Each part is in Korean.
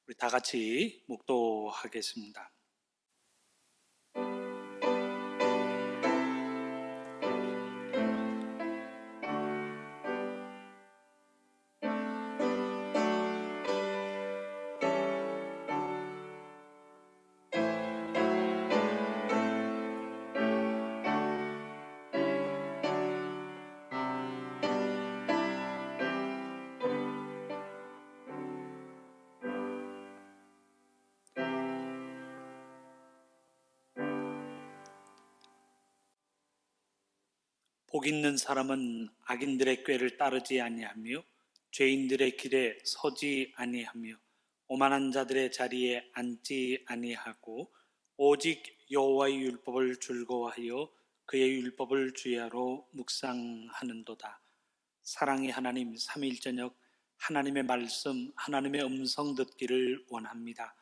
우리 다 같이 묵도하겠습니다. 복 있는 사람은 악인들의 꾀를 따르지 아니하며 죄인들의 길에 서지 아니하며 오만한 자들의 자리에 앉지 아니하고 오직 여호와의 율법을 즐거워하여 그의 율법을 주야로 묵상하는도다. 사랑의 하나님, 삼위일전역 하나님의 말씀, 하나님의 음성 듣기를 원합니다.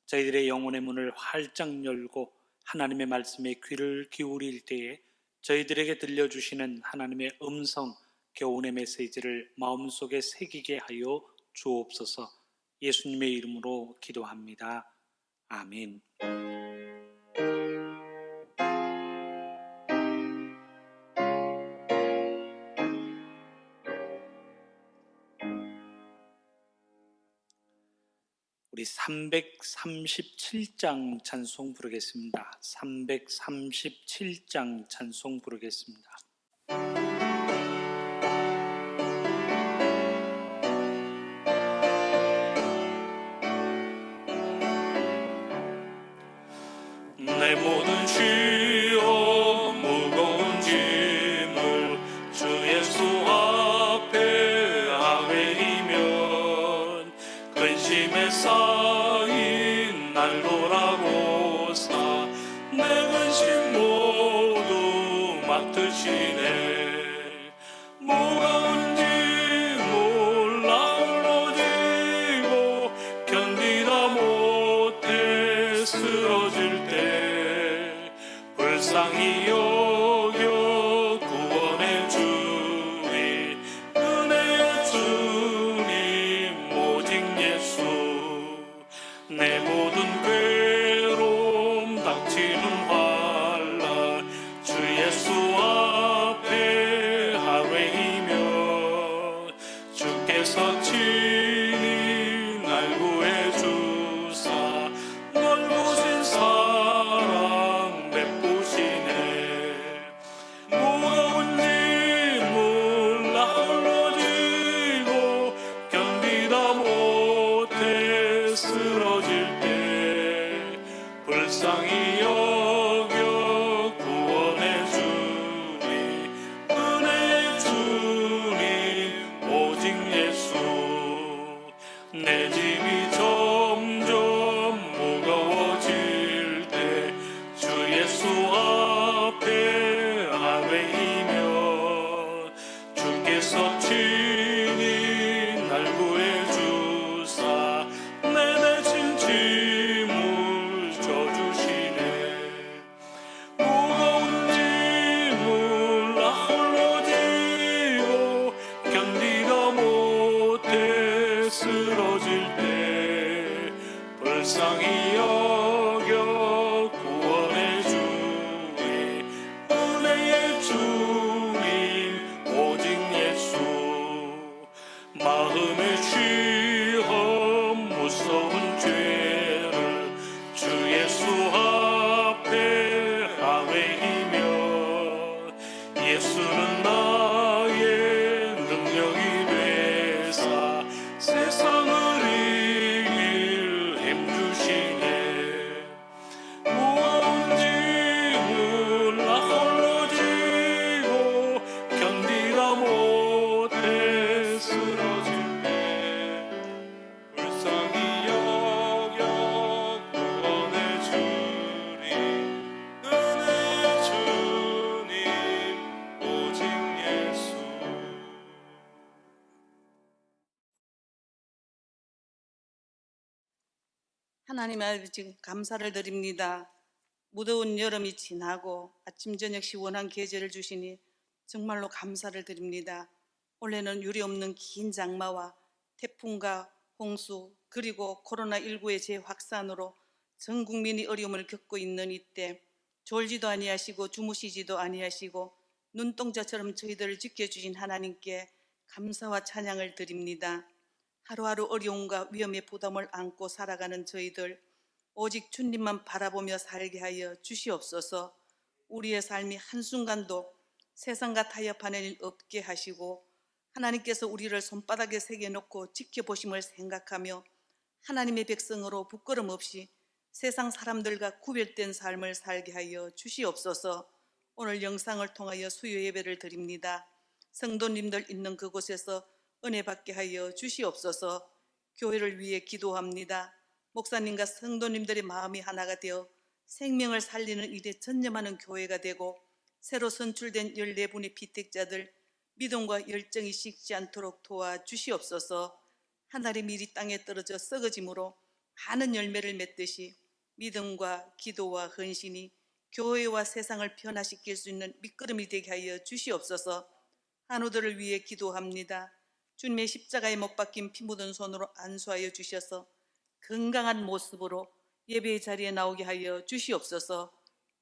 저희들의 영혼의 문을 활짝 열고 하나님의 말씀에 귀를 기울일 때에 저희들에게 들려주시는 하나님의 음성, 교훈의 메시지를 마음속에 새기게 하여 주옵소서. 예수님의 이름으로 기도합니다. 아멘. 우리 337장 찬송 부르겠습니다. 337장 찬송 부르겠습니다. 내 모든 시험 무거운 짐을 주 예수 앞에 아뢰이면 근심에 쌓인 날 돌아보사 내 근심 모두 맡으시네. 무거운지 몰라 홀로지고 견디다 못해 쓰러질 때 불쌍히 여겨 구원의 주님, 은혜의 주님 오직 예수. 내 모든 괴로움 닥치는 환난 주 예수 앞에 아뢰이면 주께서 친히 날 구해 주사 널 보신 사랑 베푸시네. 무거운지 몰라 홀로지고 견디다 못해 쓰러질 때 불쌍히 여겨 구원의 주님, 은혜의 주님 오직 예수. 내 짐이 점점 무거워질 때 주 예수 앞에 아뢰이면 주께서 친히 날 구해 주사 내 대신 짐을 져주시네. 무거운지 몰라 홀로지고 견디다 못해 쓰러질 때 불쌍히 여겨 구원의 주님, 은혜의 주님 오직 예수. 마음의 시험 무서운 죄를 주 예수 앞에 아뢰이면 예수는 나의 능력이 되사 세상을 이길 힘 주시네. 무거운지 몰라 홀로지고 견디다 못해 쓰러질 때 불쌍히 여겨 구원의 주님, 은혜의 주님 오직 예수. 하나님 아버지 감사를 드립니다. 무더운 여름이 지나고 아침 저녁 시원한 계절을 주시니 정말로 감사를 드립니다. 올해는 유리 없는 긴 장마와 태풍과 홍수 그리고 코로나19의 재확산으로 전 국민이 어려움을 겪고 있는 이때 졸지도 아니하시고 주무시지도 아니하시고 눈동자처럼 저희들을 지켜주신 하나님께 감사와 찬양을 드립니다. 하루하루 어려움과 위험의 부담을 안고 살아가는 저희들 오직 주님만 바라보며 살게 하여 주시옵소서. 우리의 삶이 한순간도 세상과 타협하는 일 없게 하시고 하나님께서 우리를 손바닥에 새겨놓고 지켜보심을 생각하며 하나님의 백성으로 부끄럼 없이 세상 사람들과 구별된 삶을 살게 하여 주시옵소서. 오늘 영상을 통하여 수요 예배를 드립니다. 성도님들 있는 그곳에서 은혜 받게 하여 주시옵소서. 교회를 위해 기도합니다. 목사님과 성도님들의 마음이 하나가 되어 생명을 살리는 일에 전념하는 교회가 되고 새로 선출된 14분의 피택자들 믿음과 열정이 식지 않도록 도와주시옵소서. 하늘의 밀이 땅에 떨어져 썩어짐으로 많은 열매를 맺듯이 믿음과 기도와 헌신이 교회와 세상을 변화시킬 수 있는 밑거름이 되게 하여 주시옵소서. 한우들을 위해 기도합니다. 주님의 십자가에 못 박힌 피 묻은 손으로 안수하여 주셔서 건강한 모습으로 예배의 자리에 나오게 하여 주시옵소서.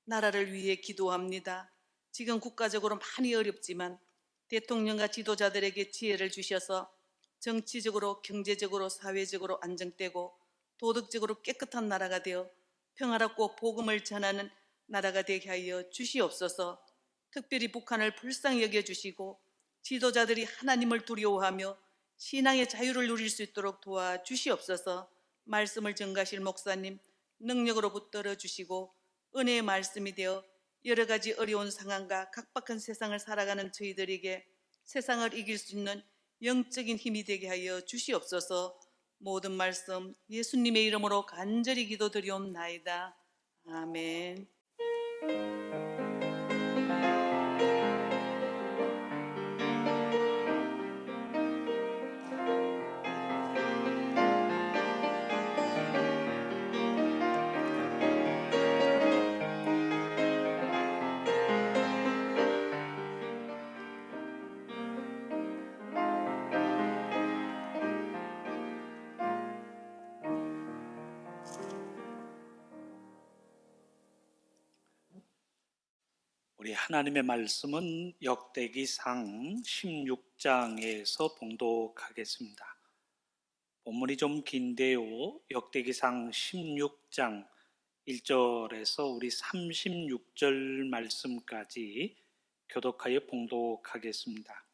나라를 위해 기도합니다. 지금 국가적으로 많이 어렵지만 대통령과 지도자들에게 지혜를 주셔서 정치적으로, 경제적으로, 사회적으로 안정되고 도덕적으로 깨끗한 나라가 되어 평화롭고 복음을 전하는 나라가 되게 하여 주시옵소서. 특별히 북한을 불쌍히 여겨주시고 지도자들이 하나님을 두려워하며 신앙의 자유를 누릴 수 있도록 도와주시옵소서. 말씀을 전가하실 목사님 능력으로 붙들어 주시고 은혜의 말씀이 되어 여러 가지 어려운 상황과 각박한 세상을 살아가는 저희들에게 세상을 이길 수 있는 영적인 힘이 되게 하여 주시옵소서. 모든 말씀 예수님의 이름으로 간절히 기도드리옵나이다. 아멘. 우리 하나님의 말씀은 역대기상 16장에서 봉독하겠습니다. 본문이 좀 긴데요. 역대기상 16장 1절에서 우리 36절 말씀까지 교독하여 봉독하겠습니다.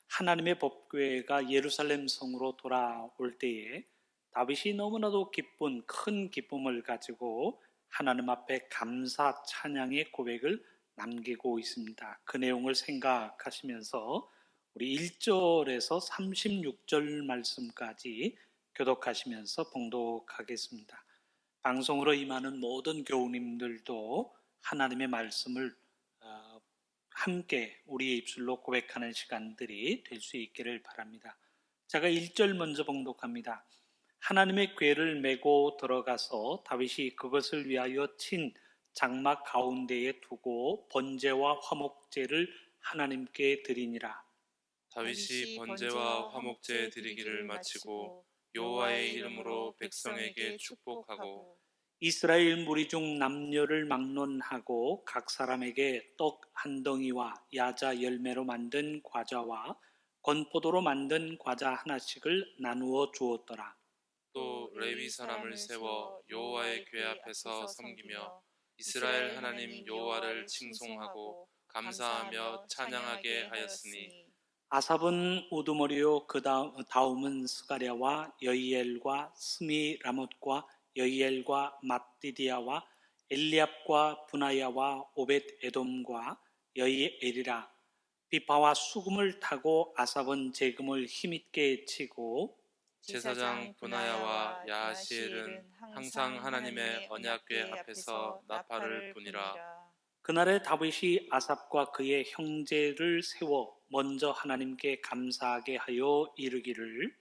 하나님의 법궤가 예루살렘 성으로 돌아올 때에 다윗이 너무나도 기쁜 큰 기쁨을 가지고 하나님 앞에 감사 찬양의 고백을 남기고 있습니다. 그 내용을 생각하시면서 우리 1절에서 36절 말씀까지 교독하시면서 봉독하겠습니다. 방송으로 임하는 모든 교우님들도 하나님의 말씀을 함께 우리의 입술로 고백하는 시간들이 될 수 있기를 바랍니다. 제가 1절 먼저 봉독합니다. 하나님의 궤를 메고 들어가서 다윗이 그것을 위하여 친 장막 가운데에 두고 번제와 화목제를 하나님께 드리니라. 다윗이 번제와 화목제 드리기를 마치고 여호와의 이름으로 백성에게 축복하고 이스라엘 무리 중 남녀를 막론하고 각 사람에게 떡 한 덩이와 야자 열매로 만든 과자와 건포도로 만든 과자 하나씩을 나누어 주었더라. 또 레위 사람을 세워 여호와의 궤 앞에서 섬기며 이스라엘 하나님 여호와를 칭송하고 감사하며 찬양하게 하였으니 아삽은 우두머리요 그 다음은 스가랴와 여이엘과 스미라못과 여이엘과 mat디디아와 엘리압과 분하야와 오벳 에돔과 여이엘이라. 비파와 수금을 타고 아삽은 재금을 힘있게 치고 제사장 분하야와 야하시엘은 항상 하나님의 언약궤 앞에서 나팔을 부니라. 그날에 다윗이 아삽과 그의 형제를 세워 먼저 하나님께 감사하게 하여 이르기를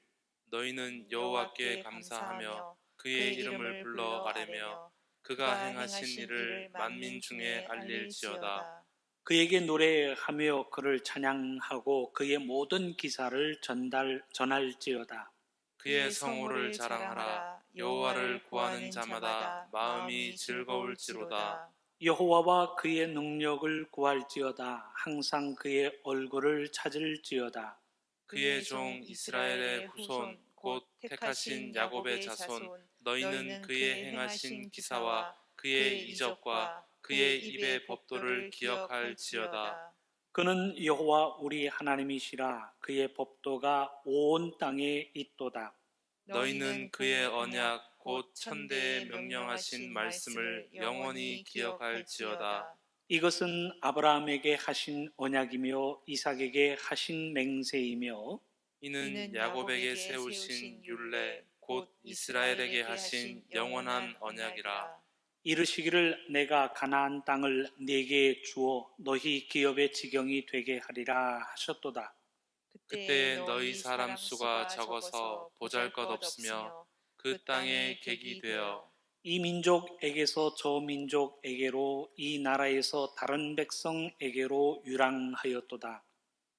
너희는 여호와께 감사하며 그의 이름을 불러 아뢰며 그가 행하신 일을 만민 중에 알릴지어다. 그에게 노래하며 그를 찬양하고 그의 모든 기사를 전할지어다. 그의 성호를 자랑하라. 여호와를 구하는 자마다 마음이 즐거울지로다. 여호와와 그의 능력을 구할지어다. 항상 그의 얼굴을 찾을지어다. 그의 종 이스라엘의 후손 곧 택하신 야곱의 자손 너희는 그의 행하신 기사와 그의 이적과 그의 입의 법도를 기억할지어다. 그는 여호와 우리 하나님이시라. 그의 법도가 온 땅에 있도다. 너희는 그의 언약 곧 천대에 명령하신 말씀을 영원히 기억할지어다. 이것은 아브라함에게 하신 언약이며 이삭에게 하신 맹세이며 이는 야곱에게 세우신 율례 곧 이스라엘에게 하신 영원한 언약이라. 이르시기를 내가 가나안 땅을 네게 주어 너희 기업의 지경이 되게 하리라 하셨도다. 그때에 너희 사람 수가 적어서 보잘것없으며 그 땅에 객이 되어 이 민족에게서 저 민족에게로 이 나라에서 다른 백성에게로 유랑하였도다.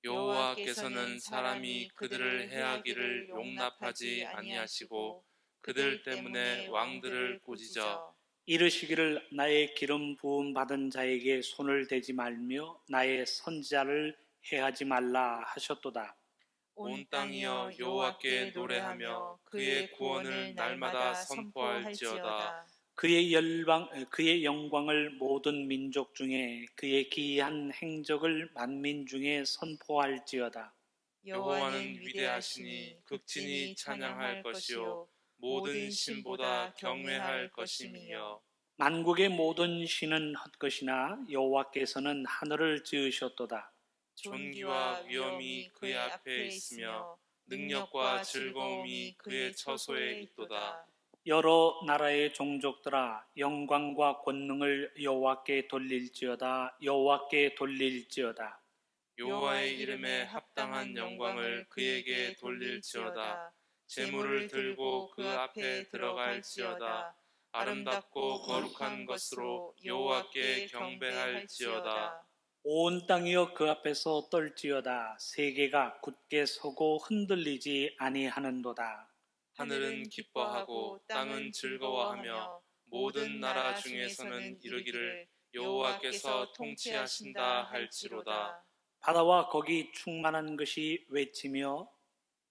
여호와께서는 사람이 그들을 해하기를 용납하지 아니하시고 그들 때문에 왕들을 꾸짖어 이르시기를 나의 기름 부음 받은 자에게 손을 대지 말며 나의 선지자를 해하지 말라 하셨도다. 온 땅이여 여호와께 노래하며 그의 구원을 날마다 선포할지어다. 그의 영광을 모든 민족 중에 그의 기이한 행적을 만민 중에 선포할지어다. 여호와는 위대하시니 극진히 찬양할 것이요 모든 신보다 경외할 것임이며 만국의 모든 신은 헛것이나 여호와께서는 하늘을 지으셨도다. 존귀와 위엄이 그의 앞에 있으며 능력과 즐거움이 그의 처소에 있도다. 여러 나라의 종족들아 영광과 권능을 여호와께 돌릴지어다. 여호와께 돌릴지어다. 여호와의 이름에 합당한 영광을 그에게 돌릴지어다. 제물을 들고 그 앞에 들어갈지어다. 아름답고 거룩한 것으로 여호와께 경배할지어다. 온 땅이여 그 앞에서 떨지어다. 세계가 굳게 서고 흔들리지 아니하는도다. 하늘은 기뻐하고 땅은 즐거워하며 모든 나라 중에서는 이르기를 여호와께서 통치하신다 할지로다. 바다와 거기 충만한 것이 외치며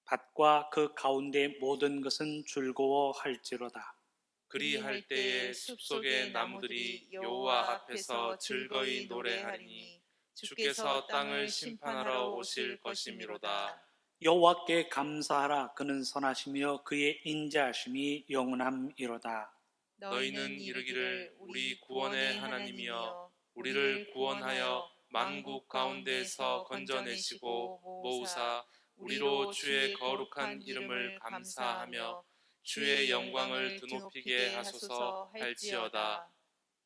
밭과 그 가운데 모든 것은 즐거워할지로다. 그리할 때에 숲속의 나무들이 여호와 앞에서 즐거이 노래하리니 주께서 땅을 심판하러 오실 것이미로다. 여호와께 감사하라. 그는 선하시며 그의 인자하심이 영원함이로다. 너희는 이르기를 우리 구원의 하나님이여 우리를 구원하여 만국 가운데에서 건져내시고 모으사 우리로 주의 거룩한 이름을 감사하며 주의 영광을 드높이게 하소서 할지어다.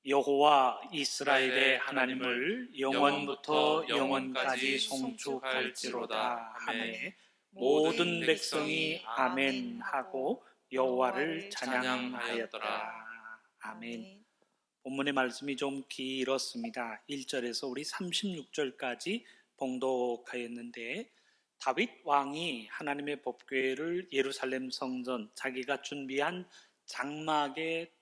여호와 이스라엘의 하나님을 영원부터 영원까지 송축할지로다 하매 모든 백성이 아멘 하고 여호와를 찬양하였더라. 아멘. 본문의 말씀이 좀 길었습니다. 1절에서 우리 36절까지 봉독하였는데 다윗 왕이 하나님의 법궤를 예루살렘 성전 자기가 준비한 장막에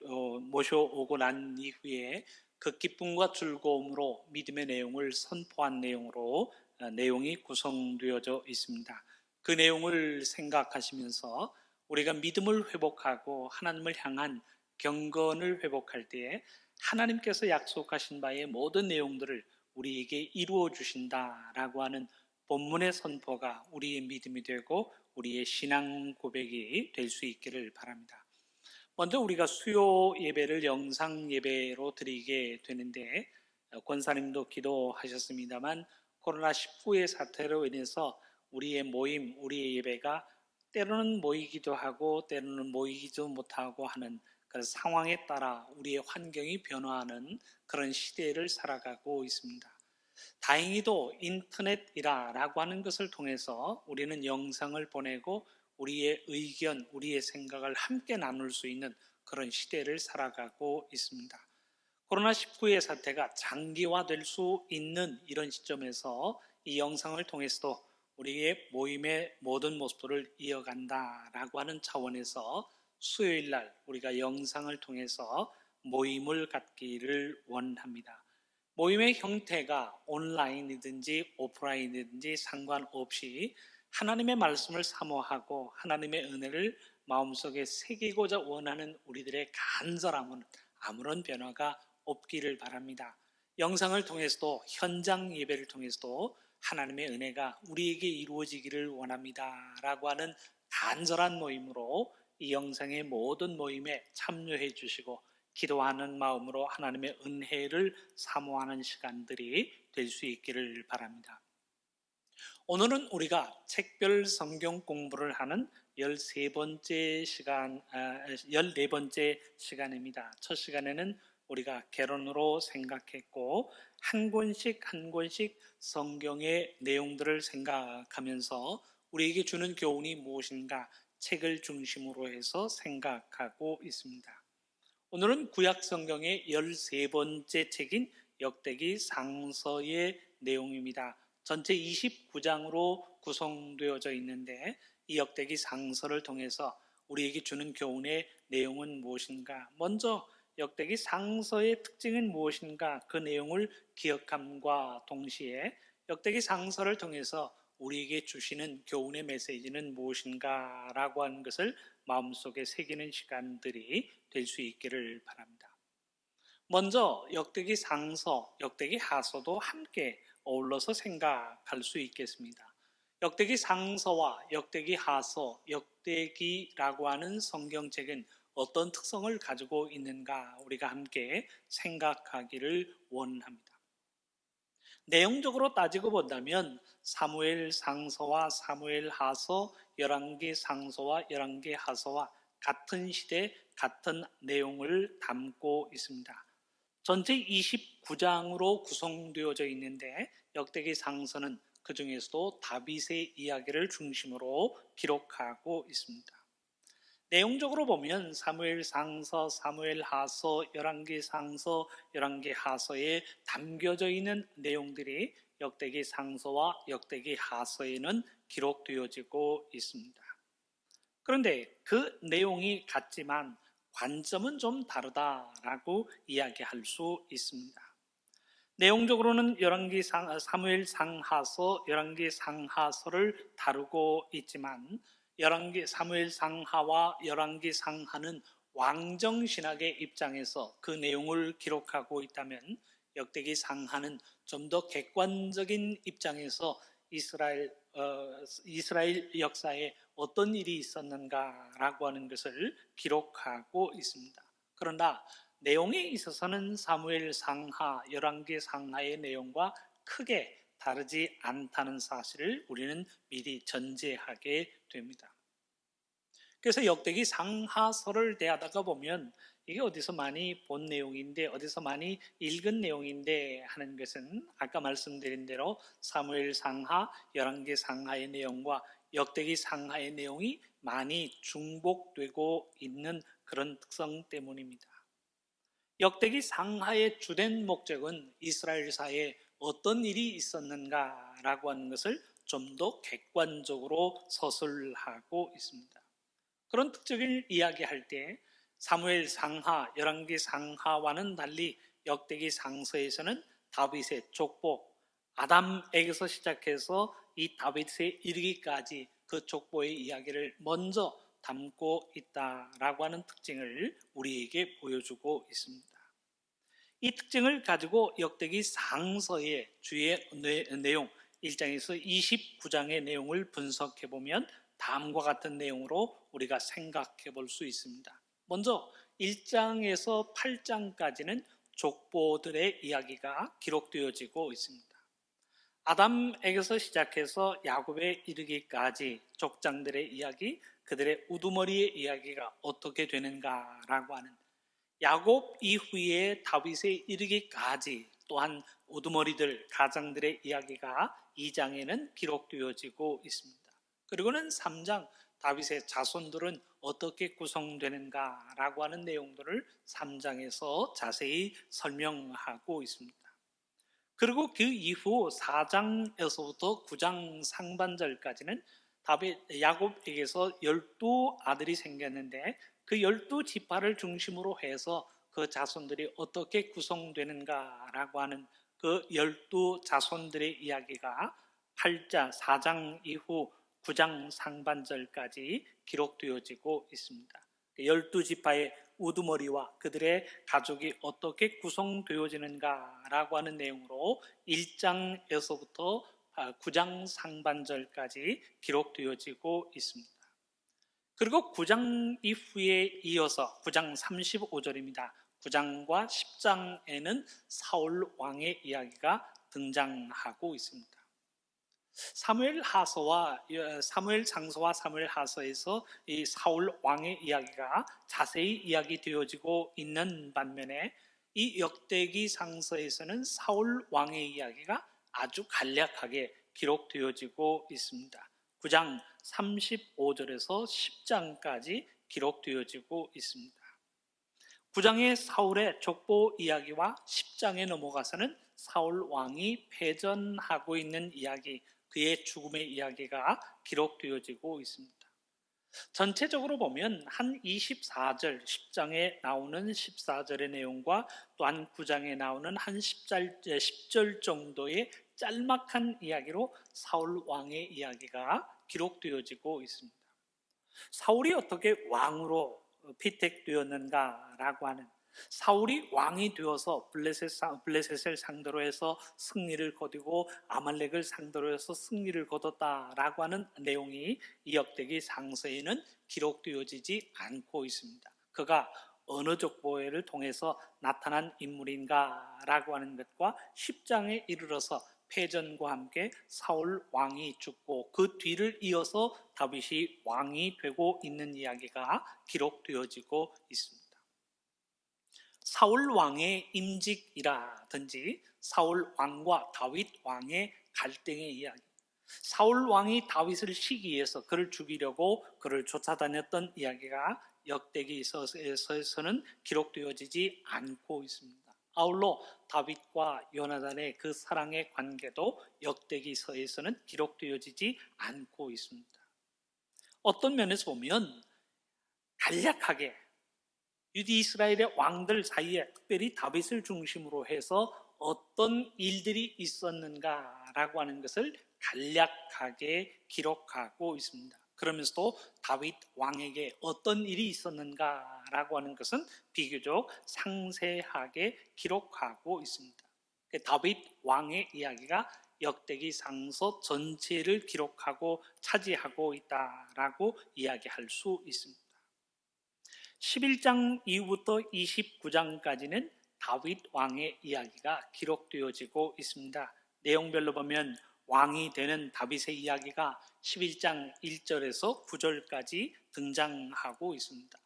모셔오고 난 이후에 그 기쁨과 즐거움으로 믿음의 내용을 선포한 내용으로 내용이 구성되어져 있습니다. 그 내용을 생각하시면서 우리가 믿음을 회복하고 하나님을 향한 경건을 회복할 때에 하나님께서 약속하신 바의 모든 내용들을 우리에게 이루어 주신다라고 하는 본문의 선포가 우리의 믿음이 되고 우리의 신앙 고백이 될 수 있기를 바랍니다. 먼저 우리가 수요 예배를 영상 예배로 드리게 되는데 권사님도 기도하셨습니다만 코로나19의 사태로 인해서 우리의 모임, 우리의 예배가 때로는 모이기도 하고 때로는 모이기도 못하고 하는 그런 상황에 따라 우리의 환경이 변화하는 그런 시대를 살아가고 있습니다. 다행히도 인터넷이라고 하는 것을 통해서 우리는 영상을 보내고 우리의 의견, 우리의 생각을 함께 나눌 수 있는 그런 시대를 살아가고 있습니다. 코로나19의 사태가 장기화될 수 있는 이런 시점에서 이 영상을 통해서도 우리의 모임의 모든 모습들을 이어간다라고 하는 차원에서 수요일 날 우리가 영상을 통해서 모임을 갖기를 원합니다. 모임의 형태가 온라인이든지 오프라인이든지 상관없이 하나님의 말씀을 사모하고 하나님의 은혜를 마음속에 새기고자 원하는 우리들의 간절함은 아무런 변화가 없기를 바랍니다. 영상을 통해서도 현장 예배를 통해서도 하나님의 은혜가 우리에게 이루어지기를 원합니다 라고 하는 간절한 모임으로 이 영상의 모든 모임에 참여해 주시고 기도하는 마음으로 하나님의 은혜를 사모하는 시간들이 될 수 있기를 바랍니다. 오늘은 우리가 책별 성경 공부를 하는 14번째 시간입니다. 첫 시간에는 우리가 개론으로 생각했고 한 권씩 성경의 내용들을 생각하면서 우리에게 주는 교훈이 무엇인가 책을 중심으로 해서 생각하고 있습니다. 오늘은 구약 성경의 13번째 책인 역대기 상서의 내용입니다. 전체 29장으로 구성되어져 있는데 이 역대기 상서를 통해서 우리에게 주는 교훈의 내용은 무엇인가? 먼저 역대기 상서의 특징은 무엇인가? 그 내용을 기억함과 동시에 역대기 상서를 통해서 우리에게 주시는 교훈의 메시지는 무엇인가? 라고 하는 것을 마음속에 새기는 시간들이 될 수 있기를 바랍니다. 먼저 역대기 상서, 역대기 하서도 함께 어울러서 생각할 수 있겠습니다. 역대기 상서와 역대기 하서, 역대기라고 하는 성경책은 어떤 특성을 가지고 있는가 우리가 함께 생각하기를 원합니다. 내용적으로 따지고 본다면 사무엘 상서와 사무엘 하서, 열왕기 상서와 열왕기 하서와 같은 시대 같은 내용을 담고 있습니다. 전체 29장으로 구성되어져 있는데 역대기 상서는 그 중에서도 다윗의 이야기를 중심으로 기록하고 있습니다. 내용적으로 보면 사무엘 상서, 사무엘 하서, 열왕기 상서, 열왕기 하서에 담겨져 있는 내용들이 역대기 상서와 역대기 하서에는 기록되어지고 있습니다. 그런데 그 내용이 같지만 관점은 좀 다르다라고 이야기할 수 있습니다. 내용적으로는 사무엘 상하서, 열왕기 상하서를 다루고 있지만 사무엘 상하와 열왕기 상하는 왕정 신학의 입장에서 그 내용을 기록하고 있다면 역대기 상하는 좀 더 객관적인 입장에서 이스라엘 역사에 어떤 일이 있었는가라고 하는 것을 기록하고 있습니다. 그러나 내용에 있어서는 사무엘 상하, 열왕기 상하의 내용과 크게 다르지 않다는 사실을 우리는 미리 전제하게 됩니다. 그래서 역대기 상하서를 대하다가 보면 이게 어디서 많이 본 내용인데 어디서 많이 읽은 내용인데 하는 것은 아까 말씀드린 대로 사무엘 상하, 열왕기 상하의 내용과 역대기 상하의 내용이 많이 중복되고 있는 그런 특성 때문입니다. 역대기 상하의 주된 목적은 이스라엘사에 어떤 일이 있었는가라고 하는 것을 좀 더 객관적으로 서술하고 있습니다. 그런 특징을 이야기할 때 사무엘 상하, 열왕기 상하와는 달리 역대기 상서에서는 다윗의 족보, 아담에게서 시작해서 이 다윗에 이르기까지 그 족보의 이야기를 먼저 담고 있다라고 하는 특징을 우리에게 보여주고 있습니다. 이 특징을 가지고 역대기 상서의 주의 내용 1장에서 29장의 내용을 분석해 보면 다음과 같은 내용으로 우리가 생각해 볼 수 있습니다. 먼저 1장에서 8장까지는 족보들의 이야기가 기록되어지고 있습니다. 아담에게서 시작해서 야곱에 이르기까지 족장들의 이야기, 그들의 우두머리의 이야기가 어떻게 되는가라고 하는 야곱 이후에 다윗에 이르기까지 또한 우두머리들, 가장들의 이야기가 2장에는 기록되어지고 있습니다. 그리고는 3장 다윗의 자손들은 어떻게 구성되는가라고 하는 내용들을 3장에서 자세히 설명하고 있습니다. 그리고 그 이후 4장에서부터 9장 상반절까지는 다윗 야곱에게서 12아들이 생겼는데 그 12지파를 중심으로 해서 그 자손들이 어떻게 구성되는가라고 하는 그 12자손들의 이야기가 4장 이후 9장 상반절까지 기록되어지고 있습니다. 12지파의 우두머리와 그들의 가족이 어떻게 구성되어지는가라고 하는 내용으로 1장에서부터 9장 상반절까지 기록되어지고 있습니다. 그리고 9장 이후에 이어서 9장 35절입니다. 9장과 10장에는 사울 왕의 이야기가 등장하고 있습니다. 사무엘 상서와 사무엘 하서에서 이 사울 왕의 이야기가 자세히 이야기되어지고 있는 반면에 이 역대기 상서에서는 사울 왕의 이야기가 아주 간략하게 기록되어지고 있습니다. 9장 35절에서 10장까지 기록되어지고 있습니다. 9장의 사울의 족보 이야기와 10장에 넘어가서는 사울 왕이 패전하고 있는 이야기, 그의 죽음의 이야기가 기록되어지고 있습니다. 전체적으로 보면 한 24절, 10장에 나오는 14절의 내용과 또한 9장에 나오는 한 10절 정도의 짤막한 이야기로 사울 왕의 이야기가 기록되어지고 있습니다. 사울이 어떻게 왕으로 피택되었는가라고 하는, 사울이 왕이 되어서 블레셋을 상대로 해서 승리를 거두고 아말렉을 상대로 해서 승리를 거뒀다라고 하는 내용이 이 역대기 상서에는 기록되어지지 않고 있습니다. 그가 어느 족보를 통해서 나타난 인물인가라고 하는 것과 10장에 이르러서 패전과 함께 사울 왕이 죽고 그 뒤를 이어서 다윗이 왕이 되고 있는 이야기가 기록되어지고 있습니다. 사울 왕의 임직이라든지 사울 왕과 다윗 왕의 갈등의 이야기, 사울 왕이 다윗을 시기해서 그를 죽이려고 그를 쫓아다녔던 이야기가 역대기서에서는 기록되어지지 않고 있습니다. 아울러 다윗과 요나단의 그 사랑의 관계도 역대기서에서는 기록되어지지 않고 있습니다. 어떤 면에서 보면 간략하게 유대 이스라엘의 왕들 사이에 특별히 다윗을 중심으로 해서 어떤 일들이 있었는가라고 하는 것을 간략하게 기록하고 있습니다. 그러면서도 다윗 왕에게 어떤 일이 있었는가라고 하는 것은 비교적 상세하게 기록하고 있습니다. 다윗 왕의 이야기가 역대기 상서 전체를 기록하고 차지하고 있다라고 이야기할 수 있습니다. 11장 이후부터 29장까지는 다윗 왕의 이야기가 기록되어지고 있습니다. 내용별로 보면 왕이 되는 다윗의 이야기가 11장 1절에서 9절까지 등장하고 있습니다.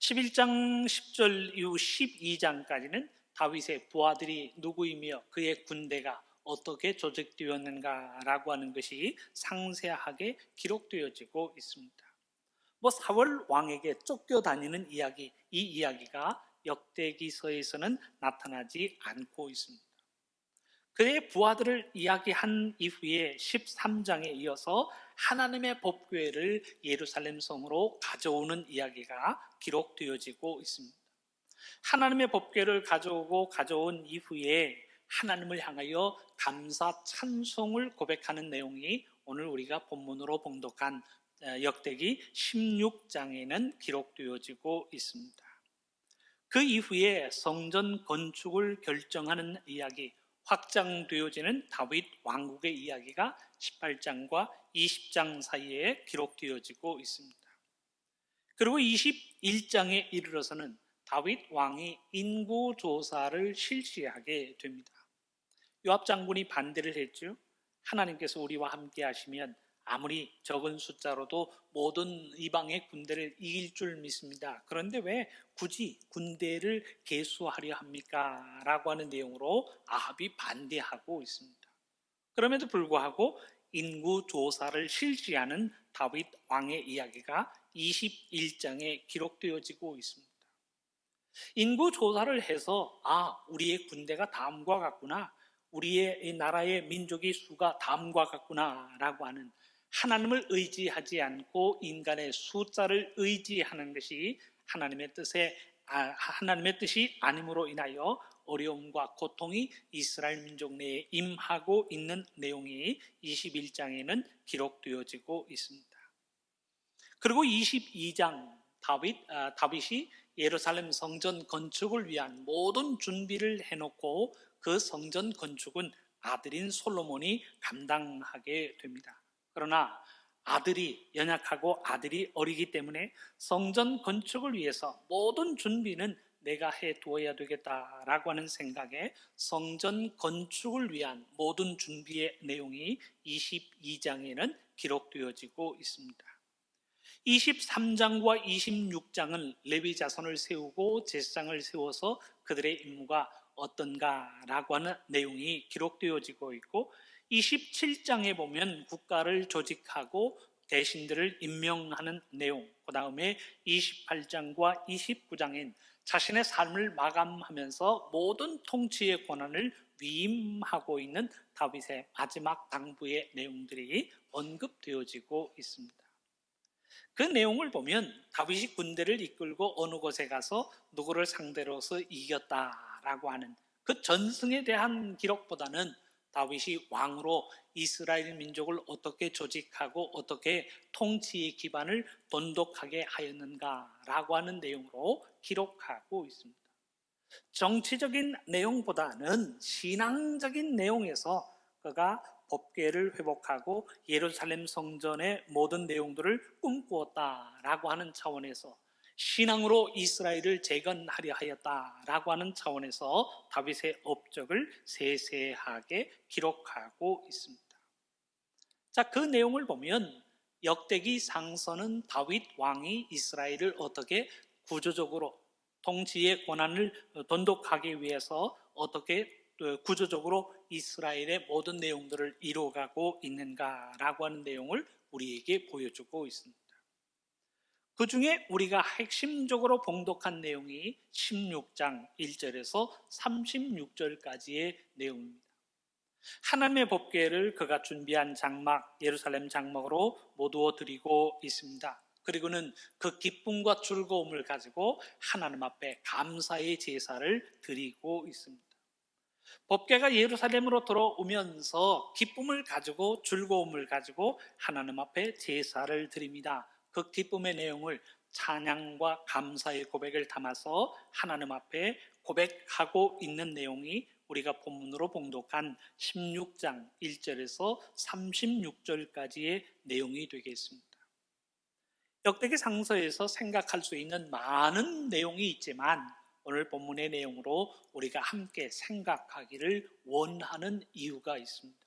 11장 10절 이후 12장까지는 다윗의 부하들이 누구이며 그의 군대가 어떻게 조직되었는가라고 하는 것이 상세하게 기록되어지고 있습니다. 사울 왕에게 쫓겨다니는 이야기, 이 이야기가 역대기서에서는 나타나지 않고 있습니다. 그의 부하들을 이야기한 이후에 13장에 이어서 하나님의 법궤를 예루살렘 성으로 가져오는 이야기가 기록되어지고 있습니다. 하나님의 법궤를 가져온 이후에 하나님을 향하여 감사 찬송을 고백하는 내용이 오늘 우리가 본문으로 봉독한 역대기 16장에는 기록되어지고 있습니다. 그 이후에 성전 건축을 결정하는 이야기, 확장되어지는 다윗 왕국의 이야기가 18장과 20장 사이에 기록되어지고 있습니다. 그리고 21장에 이르러서는 다윗 왕이 인구조사를 실시하게 됩니다. 요압 장군이 반대를 했죠. 하나님께서 우리와 함께 하시면 아무리 적은 숫자로도 모든 이방의 군대를 이길 줄 믿습니다. 그런데 왜 굳이 군대를 계수하려 합니까? 라고 하는 내용으로 아합이 반대하고 있습니다. 그럼에도 불구하고 인구조사를 실시하는 다윗 왕의 이야기가 21장에 기록되어지고 있습니다. 인구조사를 해서 우리의 군대가 다음과 같구나, 우리의 이 나라의 민족의 수가 다음과 같구나라고 하는 하나님을 의지하지 않고 인간의 숫자를 의지하는 것이 하나님의 뜻이 아님으로 인하여 어려움과 고통이 이스라엘 민족 내에 임하고 있는 내용이 21장에는 기록되어지고 있습니다. 그리고 22장 다윗이 예루살렘 성전 건축을 위한 모든 준비를 해놓고 그 성전 건축은 아들인 솔로몬이 감당하게 됩니다. 그러나 아들이 연약하고 아들이 어리기 때문에 성전 건축을 위해서 모든 준비는 내가 해두어야 되겠다라고 하는 생각에 성전 건축을 위한 모든 준비의 내용이 22장에는 기록되어지고 있습니다. 23장과 26장은 레위 자손을 세우고 제사장을 세워서 그들의 임무가 어떤가라고 하는 내용이 기록되어지고 있고 27장에 보면 국가를 조직하고 대신들을 임명하는 내용, 그 다음에 28장과 29장엔 자신의 삶을 마감하면서 모든 통치의 권한을 위임하고 있는 다윗의 마지막 당부의 내용들이 언급되어지고 있습니다. 그 내용을 보면 다윗이 군대를 이끌고 어느 곳에 가서 누구를 상대로서 이겼다라고 하는 그 전승에 대한 기록보다는 다윗이 왕으로 이스라엘 민족을 어떻게 조직하고 어떻게 통치의 기반을 돈독하게 하였는가라고 하는 내용으로 기록하고 있습니다. 정치적인 내용보다는 신앙적인 내용에서 그가 법궤를 회복하고 예루살렘 성전의 모든 내용들을 꿈꾸었다라고 하는 차원에서 신앙으로 이스라엘을 재건하려 하였다라고 하는 차원에서 다윗의 업적을 세세하게 기록하고 있습니다. 자, 그 내용을 보면 역대기 상서는 다윗 왕이 이스라엘을 어떻게 구조적으로 통치의 권한을 돈독하기 위해서 어떻게 구조적으로 이스라엘의 모든 내용들을 이루어가고 있는가라고 하는 내용을 우리에게 보여주고 있습니다. 그 중에 우리가 핵심적으로 봉독한 내용이 16장 1절에서 36절까지의 내용입니다. 하나님의 법궤를 그가 준비한 장막, 예루살렘 장막으로 모두어 드리고 있습니다. 그리고는 그 기쁨과 즐거움을 가지고 하나님 앞에 감사의 제사를 드리고 있습니다. 법궤가 예루살렘으로 들어오면서 기쁨을 가지고 즐거움을 가지고 하나님 앞에 제사를 드립니다. 그 기쁨의 내용을 찬양과 감사의 고백을 담아서 하나님 앞에 고백하고 있는 내용이 우리가 본문으로 봉독한 16장 1절에서 36절까지의 내용이 되겠습니다. 역대기 상서에서 생각할 수 있는 많은 내용이 있지만 오늘 본문의 내용으로 우리가 함께 생각하기를 원하는 이유가 있습니다.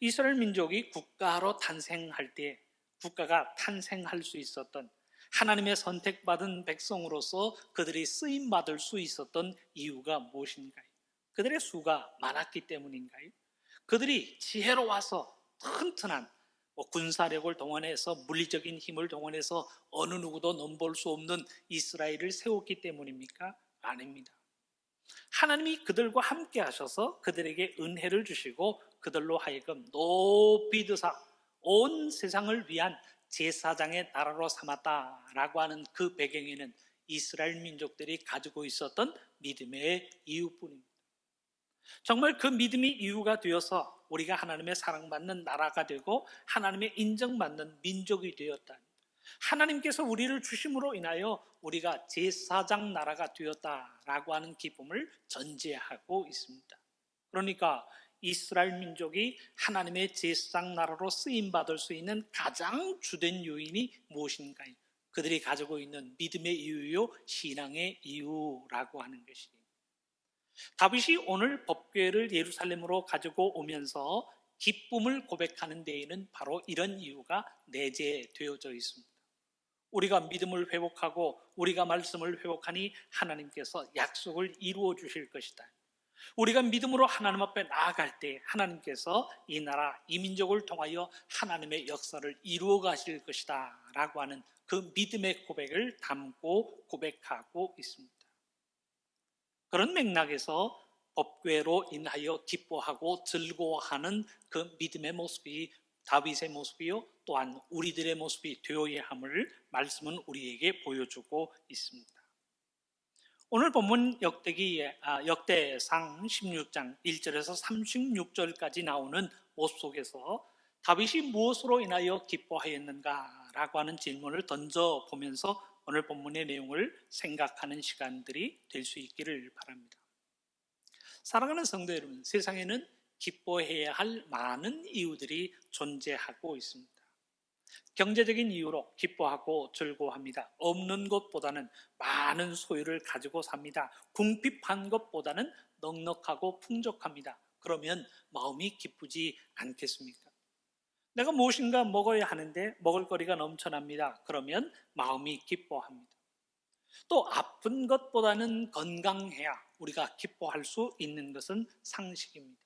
이스라엘 민족이 국가로 탄생할 때 국가가 탄생할 수 있었던 하나님의 선택받은 백성으로서 그들이 쓰임받을 수 있었던 이유가 무엇인가요? 그들의 수가 많았기 때문인가요? 그들이 지혜로워서 튼튼한 군사력을 동원해서 물리적인 힘을 동원해서 어느 누구도 넘볼 수 없는 이스라엘을 세웠기 때문입니까? 아닙니다. 하나님이 그들과 함께 하셔서 그들에게 은혜를 주시고 그들로 하여금 높이 드사 온 세상을 위한 제사장의 나라로 삼았다라고 하는 그 배경에는 이스라엘 민족들이 가지고 있었던 믿음의 이유뿐입니다. 정말 그 믿음이 이유가 되어서 우리가 하나님의 사랑받는 나라가 되고 하나님의 인정받는 민족이 되었다. 하나님께서 우리를 주심으로 인하여 우리가 제사장 나라가 되었다라고 하는 기쁨을 전제하고 있습니다. 그러니까 이스라엘 민족이 하나님의 제사장 나라로 쓰임받을 수 있는 가장 주된 요인이 무엇인가요? 그들이 가지고 있는 믿음의 이유요, 신앙의 이유라고 하는 것입니다. 다윗이 오늘 법궤를 예루살렘으로 가지고 오면서 기쁨을 고백하는 데에는 바로 이런 이유가 내재되어져 있습니다. 우리가 믿음을 회복하고 우리가 말씀을 회복하니 하나님께서 약속을 이루어 주실 것이다. 우리가 믿음으로 하나님 앞에 나아갈 때 하나님께서 이 나라, 이 민족을 통하여 하나님의 역사를 이루어 가실 것이다 라고 하는 그 믿음의 고백을 담고 고백하고 있습니다. 그런 맥락에서 법궤로 인하여 기뻐하고 즐거워하는 그 믿음의 모습이 다윗의 모습이요 또한 우리들의 모습이 되어야 함을 말씀은 우리에게 보여주고 있습니다. 오늘 본문 역대상 16장 1절에서 36절까지 나오는 모습 속에서 다윗이 무엇으로 인하여 기뻐하였는가라고 하는 질문을 던져보면서 오늘 본문의 내용을 생각하는 시간들이 될 수 있기를 바랍니다. 사랑하는 성도 여러분, 세상에는 기뻐해야 할 많은 이유들이 존재하고 있습니다. 경제적인 이유로 기뻐하고 즐거워합니다. 없는 것보다는 많은 소유를 가지고 삽니다. 궁핍한 것보다는 넉넉하고 풍족합니다. 그러면 마음이 기쁘지 않겠습니까? 내가 무엇인가 먹어야 하는데 먹을거리가 넘쳐납니다. 그러면 마음이 기뻐합니다. 또 아픈 것보다는 건강해야 우리가 기뻐할 수 있는 것은 상식입니다.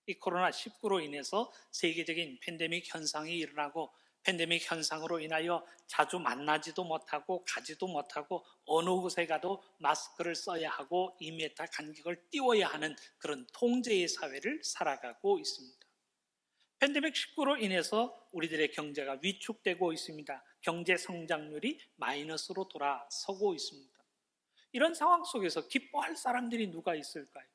이 코로나19로 인해서 세계적인 팬데믹 현상이 일어나고 팬데믹 현상으로 인하여 자주 만나지도 못하고 가지도 못하고 어느 곳에 가도 마스크를 써야 하고 2m 간격을 띄워야 하는 그런 통제의 사회를 살아가고 있습니다. 팬데믹 19로 인해서 우리들의 경제가 위축되고 있습니다. 경제 성장률이 마이너스로 돌아서고 있습니다. 이런 상황 속에서 기뻐할 사람들이 누가 있을까요?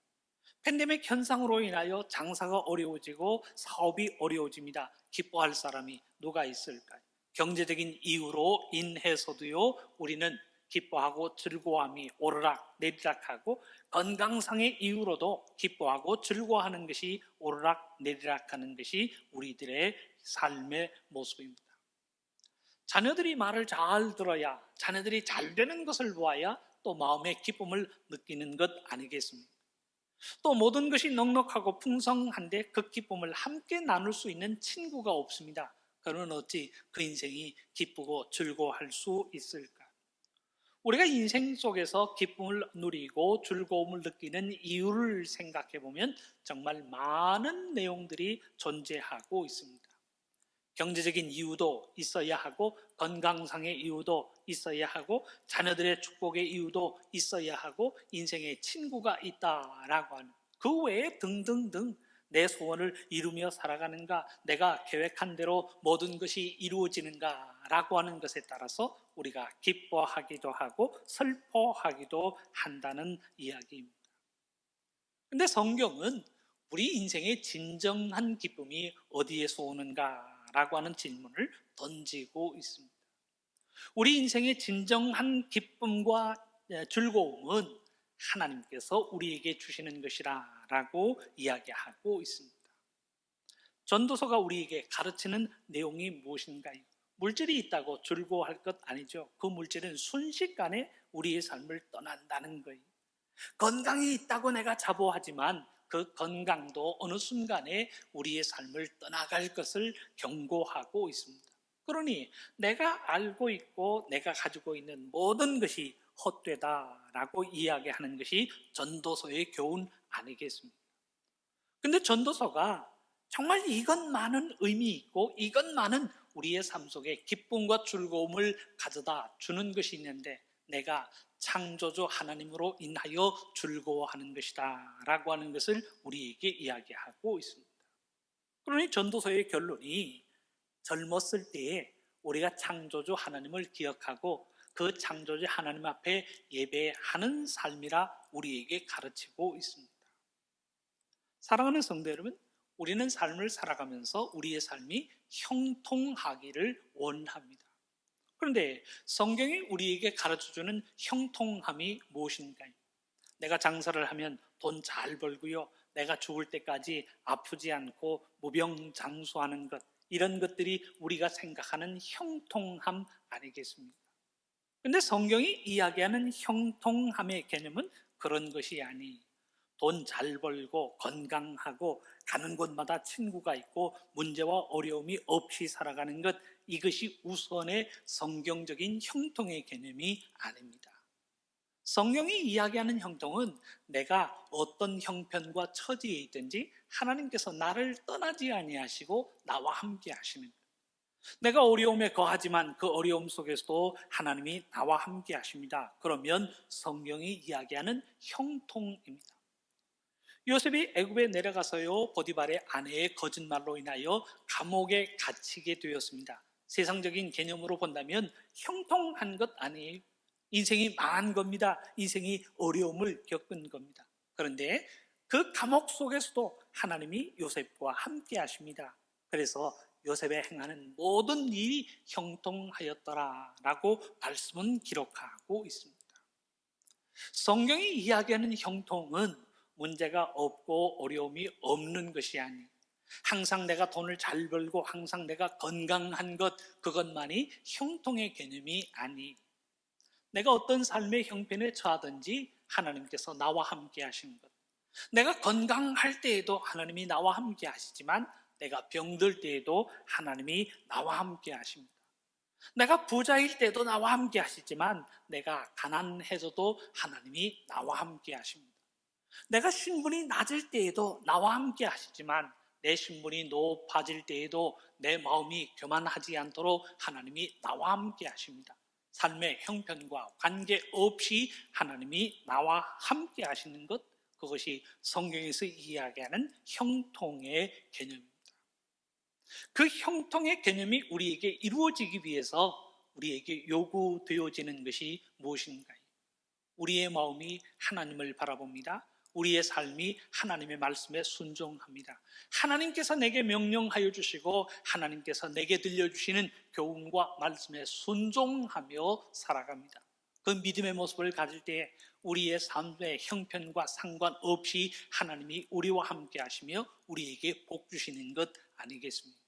팬데믹 현상으로 인하여 장사가 어려워지고 사업이 어려워집니다. 기뻐할 사람이 누가 있을까요? 경제적인 이유로 인해서도요, 우리는 기뻐하고 즐거워함이 오르락 내리락하고 건강상의 이유로도 기뻐하고 즐거워하는 것이 오르락 내리락하는 것이 우리들의 삶의 모습입니다. 자녀들이 말을 잘 들어야, 자녀들이 잘 되는 것을 보아야 또 마음의 기쁨을 느끼는 것 아니겠습니까? 또 모든 것이 넉넉하고 풍성한데 그 기쁨을 함께 나눌 수 있는 친구가 없습니다. 그러면 어찌 그 인생이 기쁘고 즐거워할 수 있을까? 우리가 인생 속에서 기쁨을 누리고 즐거움을 느끼는 이유를 생각해 보면 정말 많은 내용들이 존재하고 있습니다. 경제적인 이유도 있어야 하고 건강상의 이유도 있어야 하고 자녀들의 축복의 이유도 있어야 하고 인생에 친구가 있다라고 하는 그 외에 등등등 내 소원을 이루며 살아가는가, 내가 계획한 대로 모든 것이 이루어지는가라고 하는 것에 따라서 우리가 기뻐하기도 하고 슬퍼하기도 한다는 이야기입니다. 그런데 성경은 우리 인생의 진정한 기쁨이 어디에서 오는가라고 하는 질문을 던지고 있습니다. 우리 인생의 진정한 기쁨과 즐거움은 하나님께서 우리에게 주시는 것이라고 이야기하고 있습니다. 전도서가 우리에게 가르치는 내용이 무엇인가요? 물질이 있다고 즐거워할 것 아니죠. 그 물질은 순식간에 우리의 삶을 떠난다는 거예요. 건강이 있다고 내가 자부하지만 그 건강도 어느 순간에 우리의 삶을 떠나갈 것을 경고하고 있습니다. 그러니 내가 알고 있고 내가 가지고 있는 모든 것이 헛되다라고 이야기하는 것이 전도서의 교훈 아니겠습니까? 근데 전도서가 정말 이것만은 의미 있고 이것만은 우리의 삶 속에 기쁨과 즐거움을 가져다 주는 것이 있는데 내가 창조주 하나님으로 인하여 즐거워하는 것이다 라고 하는 것을 우리에게 이야기하고 있습니다. 그러니 전도서의 결론이 젊었을 때에 우리가 창조주 하나님을 기억하고 그 창조주 하나님 앞에 예배하는 삶이라 우리에게 가르치고 있습니다. 사랑하는 성도 여러분, 우리는 삶을 살아가면서 우리의 삶이 형통하기를 원합니다. 그런데 성경이 우리에게 가르쳐주는 형통함이 무엇인가요? 내가 장사를 하면 돈 잘 벌고요, 내가 죽을 때까지 아프지 않고 무병장수하는 것, 이런 것들이 우리가 생각하는 형통함 아니겠습니까? 그런데 성경이 이야기하는 형통함의 개념은 그런 것이 아니, 돈 잘 벌고 건강하고 가는 곳마다 친구가 있고 문제와 어려움이 없이 살아가는 것, 이것이 우선의 성경적인 형통의 개념이 아닙니다. 성경이 이야기하는 형통은 내가 어떤 형편과 처지에 있든지 하나님께서 나를 떠나지 아니하시고 나와 함께 하시는 것. 내가 어려움에 거하지만 그 어려움 속에서도 하나님이 나와 함께 하십니다. 그러면 성경이 이야기하는 형통입니다. 요셉이 애굽에 내려가서요, 보디발의 아내의 거짓말로 인하여 감옥에 갇히게 되었습니다. 세상적인 개념으로 본다면 형통한 것 아니에요. 인생이 망한 겁니다. 인생이 어려움을 겪은 겁니다. 그런데 그 감옥 속에서도 하나님이 요셉과 함께 하십니다. 그래서 요셉의 행하는 모든 일이 형통하였더라라고 말씀은 기록하고 있습니다. 성경이 이야기하는 형통은 문제가 없고 어려움이 없는 것이 아니에요. 항상 내가 돈을 잘 벌고 항상 내가 건강한 것, 그것만이 형통의 개념이 아니에요. 내가 어떤 삶의 형편에 처하든지 하나님께서 나와 함께 하신 것, 내가 건강할 때에도 하나님이 나와 함께 하시지만 내가 병들 때에도 하나님이 나와 함께 하십니다. 내가 부자일 때도 나와 함께 하시지만 내가 가난해져도 하나님이 나와 함께 하십니다. 내가 신분이 낮을 때에도 나와 함께 하시지만 내 신분이 높아질 때에도 내 마음이 교만하지 않도록 하나님이 나와 함께 하십니다. 삶의 형편과 관계없이 하나님이 나와 함께 하시는 것, 그것이 성경에서 이야기하는 형통의 개념입니다. 그 형통의 개념이 우리에게 이루어지기 위해서 우리에게 요구되어지는 것이 무엇인가요? 우리의 마음이 하나님을 바라봅니다. 우리의 삶이 하나님의 말씀에 순종합니다. 하나님께서 내게 명령하여 주시고 하나님께서 내게 들려주시는 교훈과 말씀에 순종하며 살아갑니다. 그 믿음의 모습을 가질 때 우리의 삶의 형편과 상관없이 하나님이 우리와 함께 하시며 우리에게 복 주시는 것 아니겠습니까?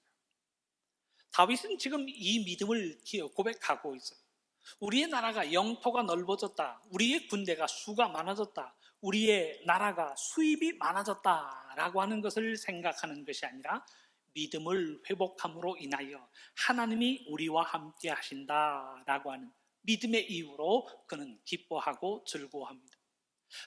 다윗은 지금 이 믿음을 고백하고 있어요. 우리의 나라가 영토가 넓어졌다. 우리의 군대가 수가 많아졌다. 우리의 나라가 수입이 많아졌다라고 하는 것을 생각하는 것이 아니라 믿음을 회복함으로 인하여 하나님이 우리와 함께 하신다라고 하는 믿음의 이유로 그는 기뻐하고 즐거워합니다.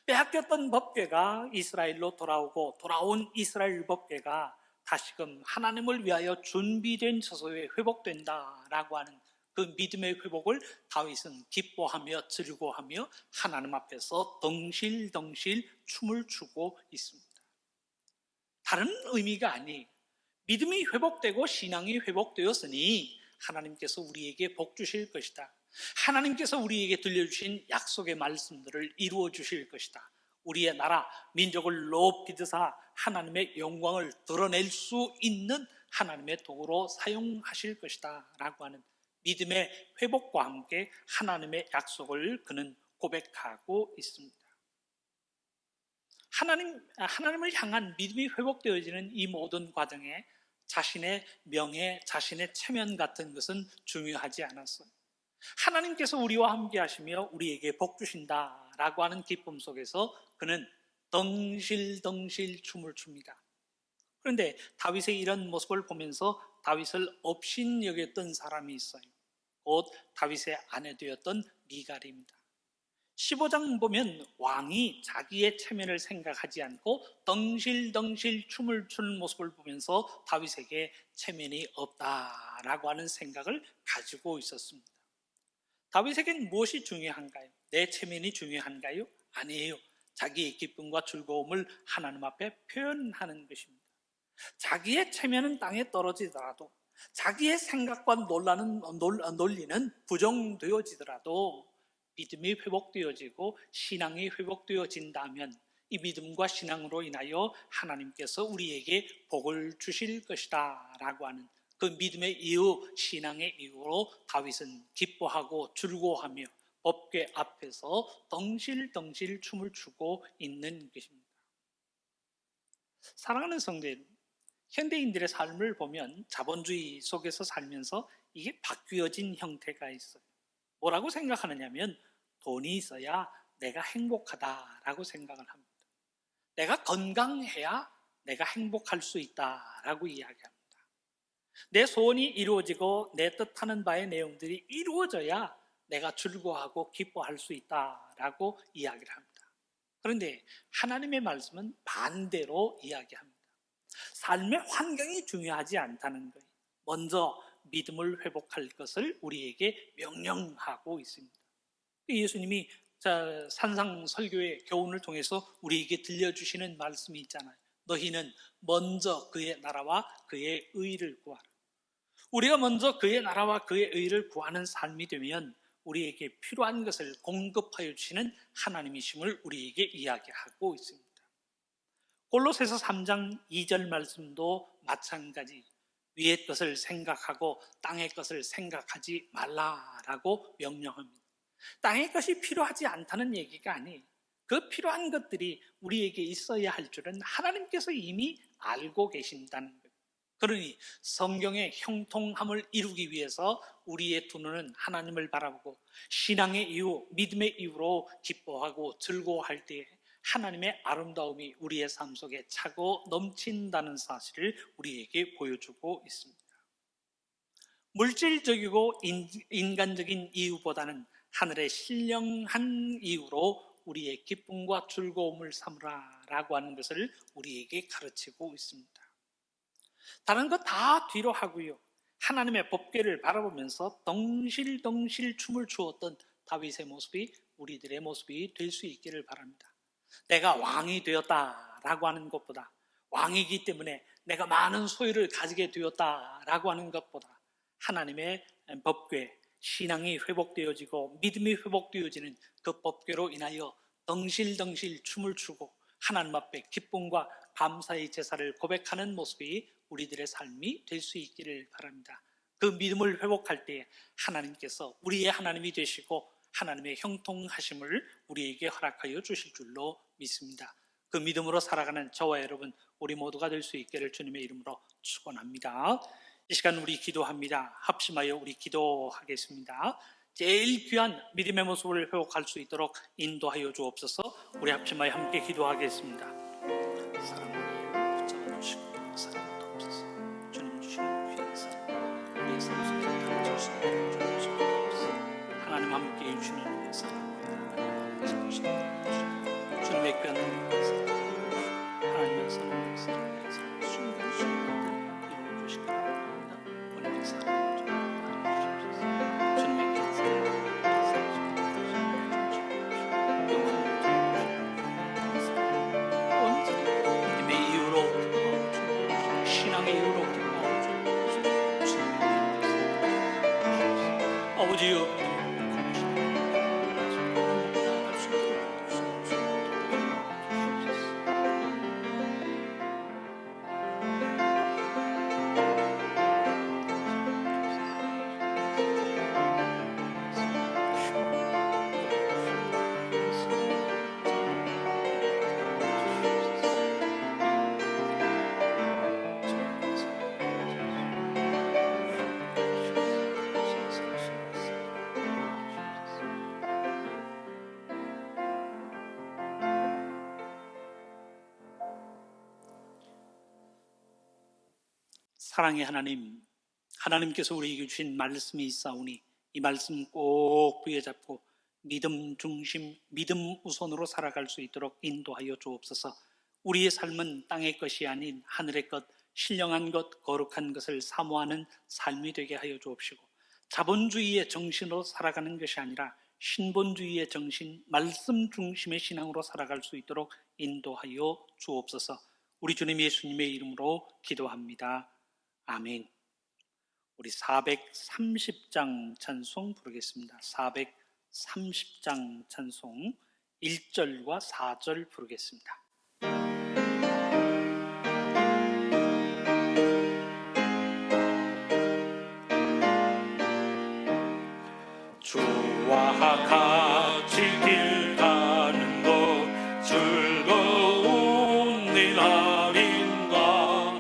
빼앗겼던 법궤가 이스라엘로 돌아오고 돌아온 이스라엘 법궤가 다시금 하나님을 위하여 준비된 처소에 회복된다라고 하는 그 믿음의 회복을 다윗은 기뻐하며 즐거워하며 하나님 앞에서 덩실덩실 춤을 추고 있습니다. 다른 의미가 아니, 믿음이 회복되고 신앙이 회복되었으니 하나님께서 우리에게 복 주실 것이다. 하나님께서 우리에게 들려주신 약속의 말씀들을 이루어 주실 것이다. 우리의 나라, 민족을 높이 드사 하나님의 영광을 드러낼 수 있는 하나님의 도구로 사용하실 것이다 라고 하는 믿음의 회복과 함께 하나님의 약속을 그는 고백하고 있습니다. 하나님을 향한 믿음이 회복되어지는 이 모든 과정에 자신의 명예, 자신의 체면 같은 것은 중요하지 않았어요. 하나님께서 우리와 함께 하시며 우리에게 복 주신다라고 하는 기쁨 속에서 그는 덩실덩실 춤을 춥니다. 그런데 다윗의 이런 모습을 보면서 다윗을 업신여겼던 사람이 있어요. 곧 다윗의 아내 되었던 미갈입니다. 15장 보면 왕이 자기의 체면을 생각하지 않고 덩실덩실 춤을 추는 모습을 보면서 다윗에게 체면이 없다라고 하는 생각을 가지고 있었습니다. 다윗에겐 무엇이 중요한가요? 내 체면이 중요한가요? 아니에요. 자기의 기쁨과 즐거움을 하나님 앞에 표현하는 것입니다. 자기의 체면은 땅에 떨어지더라도, 자기의 생각과 논리는 부정되어지더라도 믿음이 회복되어지고 신앙이 회복되어진다면 이 믿음과 신앙으로 인하여 하나님께서 우리에게 복을 주실 것이다 라고 하는 그 믿음의 이유, 신앙의 이유로 다윗은 기뻐하고 즐거워하며 법궤 앞에서 덩실덩실 춤을 추고 있는 것입니다. 사랑하는 성도 여러분, 현대인들의 삶을 보면 자본주의 속에서 살면서 이게 바뀌어진 형태가 있어요. 뭐라고 생각하느냐면 돈이 있어야 내가 행복하다라고 생각을 합니다. 내가 건강해야 내가 행복할 수 있다라고 이야기합니다. 내 소원이 이루어지고 내 뜻하는 바의 내용들이 이루어져야 내가 즐거워하고 기뻐할 수 있다라고 이야기를 합니다. 그런데 하나님의 말씀은 반대로 이야기합니다. 삶의 환경이 중요하지 않다는 거예요. 먼저 믿음을 회복할 것을 우리에게 명령하고 있습니다. 예수님이 산상 설교의 교훈을 통해서 우리에게 들려주시는 말씀이 있잖아요. 너희는 먼저 그의 나라와 그의 의를 구하라. 우리가 먼저 그의 나라와 그의 의를 구하는 삶이 되면 우리에게 필요한 것을 공급하여 주시는 하나님이심을 우리에게 이야기하고 있습니다. 골로새서 3장 2절 말씀도 마찬가지, 위의 것을 생각하고 땅의 것을 생각하지 말라라고 명령합니다. 땅의 것이 필요하지 않다는 얘기가 아니에요. 그 필요한 것들이 우리에게 있어야 할 줄은 하나님께서 이미 알고 계신다는 거예요. 그러니 성경의 형통함을 이루기 위해서 우리의 두 눈은 하나님을 바라보고 신앙의 이유, 믿음의 이유로 기뻐하고 즐거워할 때에 하나님의 아름다움이 우리의 삶 속에 차고 넘친다는 사실을 우리에게 보여주고 있습니다. 물질적이고 인간적인 이유보다는 하늘의 신령한 이유로 우리의 기쁨과 즐거움을 삼으라라고 하는 것을 우리에게 가르치고 있습니다. 다른 것 다 뒤로 하고요, 하나님의 법궤를 바라보면서 덩실덩실 춤을 추었던 다윗의 모습이 우리들의 모습이 될 수 있기를 바랍니다. 내가 왕이 되었다라고 하는 것보다, 왕이기 때문에 내가 많은 소유를 가지게 되었다라고 하는 것보다 하나님의 법궤, 신앙이 회복되어지고 믿음이 회복되어지는 그 법궤로 인하여 덩실덩실 춤을 추고 하나님 앞에 기쁨과 감사의 제사를 고백하는 모습이 우리들의 삶이 될 수 있기를 바랍니다. 그 믿음을 회복할 때 하나님께서 우리의 하나님이 되시고 하나님의 형통하심을 우리에게 허락하여 주실 줄로 믿습니다. 그 믿음으로 살아가는 저와 여러분, 우리 모두가 될 수 있기를 주님의 이름으로 축원합니다. 이 시간 우리 기도합니다. 합심하여 우리 기도하겠습니다. 제일 귀한 믿음의 모습을 회복할 수 있도록 인도하여 주옵소서. 우리 합심하여 함께 기도하겠습니다. 사랑을 붙잡아 주시고 사랑을 돕소서. 주님 주시는 귀한 사랑 우리의 삶 속에 펼칠 수 있도록 주옵소서. 하나님 함께 해주시는 그 사랑을 주님의 귀한 사랑, 하나님의 사랑을 사랑해서 순간순간 이루어 주시기 바랍니다. 오늘 사랑을 주옵소서. 주님의 귀한 사랑 믿음의 이유로 기뻐하고 신앙의 이유로 기뻐하고 아버지여, 사랑의 하나님, 하나님께서 우리에게 주신 말씀이 있사오니 이 말씀 꼭 부여잡고 믿음 중심, 믿음 우선으로 살아갈 수 있도록 인도하여 주옵소서. 우리의 삶은 땅의 것이 아닌 하늘의 것, 신령한 것, 거룩한 것을 사모하는 삶이 되게 하여 주옵시고, 자본주의의 정신으로 살아가는 것이 아니라 신본주의의 정신, 말씀 중심의 신앙으로 살아갈 수 있도록 인도하여 주옵소서. 우리 주님 예수님의 이름으로 기도합니다. 아멘. 우리 430장 찬송 부르겠습니다. 430장 찬송 1절과 4절 부르겠습니다. 주와 같이 길 가는 것 즐거운 일 아닌가.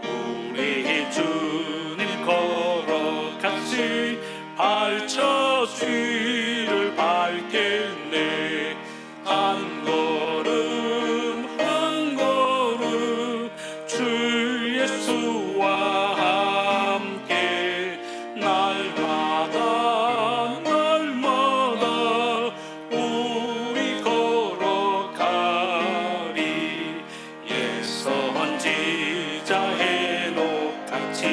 우리 주님 걸어같이 발쳐 뒤를 밟겠네. 한 걸음 한 걸음 주 예수와 함께 날마다 우리 걸어가리. 옛 선지자 해놓같이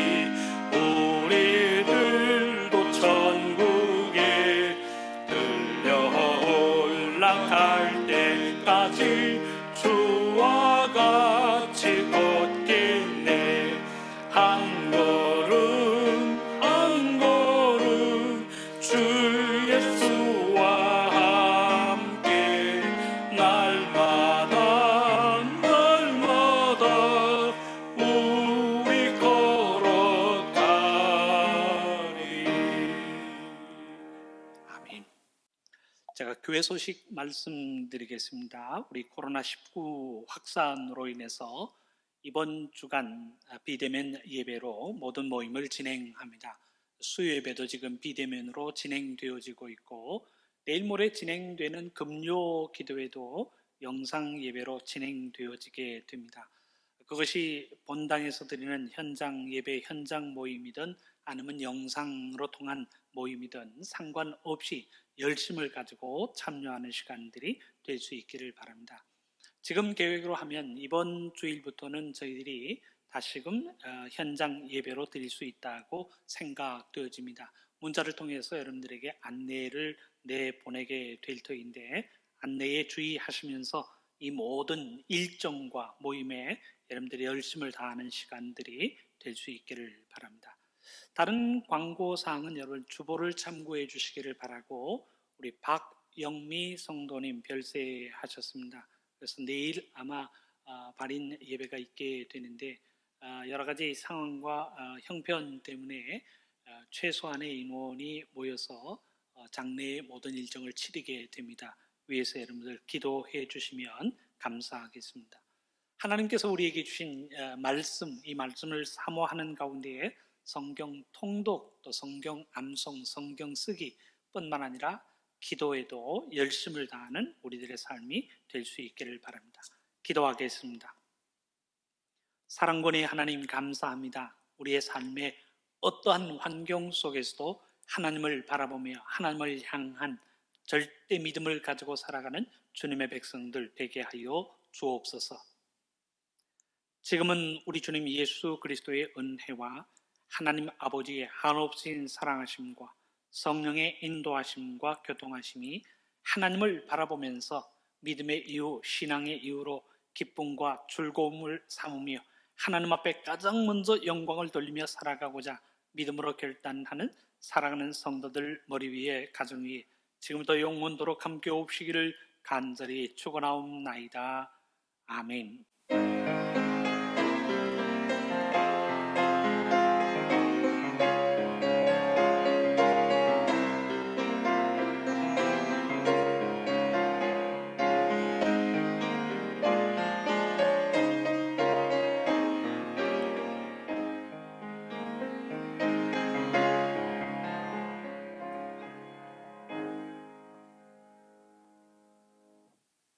우리들도 천국에 주 예수와 함께 날마다 우리 걸어가리. 아멘. 제가 교회 소식 말씀드리겠습니다. 우리 코로나19 확산으로 인해서 이번 주간 비대면 예배로 모든 모임을 진행합니다. 수요 예배도 지금 비대면으로 진행되어지고 있고, 내일 모레 진행되는 금요 기도회도 영상 예배로 진행되어지게 됩니다. 그것이 본당에서 드리는 현장 예배, 현장 모임이든 아니면 영상으로 통한 모임이든 상관없이 열심을 가지고 참여하는 시간들이 될 수 있기를 바랍니다. 지금 계획으로 하면 이번 주일부터는 저희들이 다시금 현장 예배로 드릴 수 있다고 생각되어집니다. 문자를 통해서 여러분들에게 안내를 내보내게 될 터인데, 안내에 주의하시면서 이 모든 일정과 모임에 여러분들이 열심을 다하는 시간들이 될 수 있기를 바랍니다. 다른 광고사항은 여러분 주보를 참고해 주시기를 바라고, 우리 박영미 성도님 별세하셨습니다. 그래서 내일 아마 발인 예배가 있게 되는데, 여러 가지 상황과 형편 때문에 최소한의 인원이 모여서 장례의 모든 일정을 치르게 됩니다. 위에서 여러분들 기도해 주시면 감사하겠습니다. 하나님께서 우리에게 주신 말씀, 이 말씀을 사모하는 가운데에 성경 통독, 또 성경 암송, 성경 쓰기 뿐만 아니라 기도에도 열심을 다하는 우리들의 삶이 될 수 있기를 바랍니다. 기도하겠습니다. 사랑권의 하나님, 감사합니다. 우리의 삶의 어떠한 환경 속에서도 하나님을 바라보며 하나님을 향한 절대 믿음을 가지고 살아가는 주님의 백성들 되게 하여 주옵소서. 지금은 우리 주님 예수 그리스도의 은혜와 하나님 아버지의 한없인 사랑하심과 성령의 인도하심과 교통하심이 하나님을 바라보면서 믿음의 이유, 신앙의 이유로 기쁨과 즐거움을 삼으며 하나님 앞에 가장 먼저 영광을 돌리며 살아가고자 믿음으로 결단하는 사랑하는 성도들 머리 위에, 가정 위에 지금부터 영원토록 함께 옵시기를 간절히 축원하옵나이다. 아멘.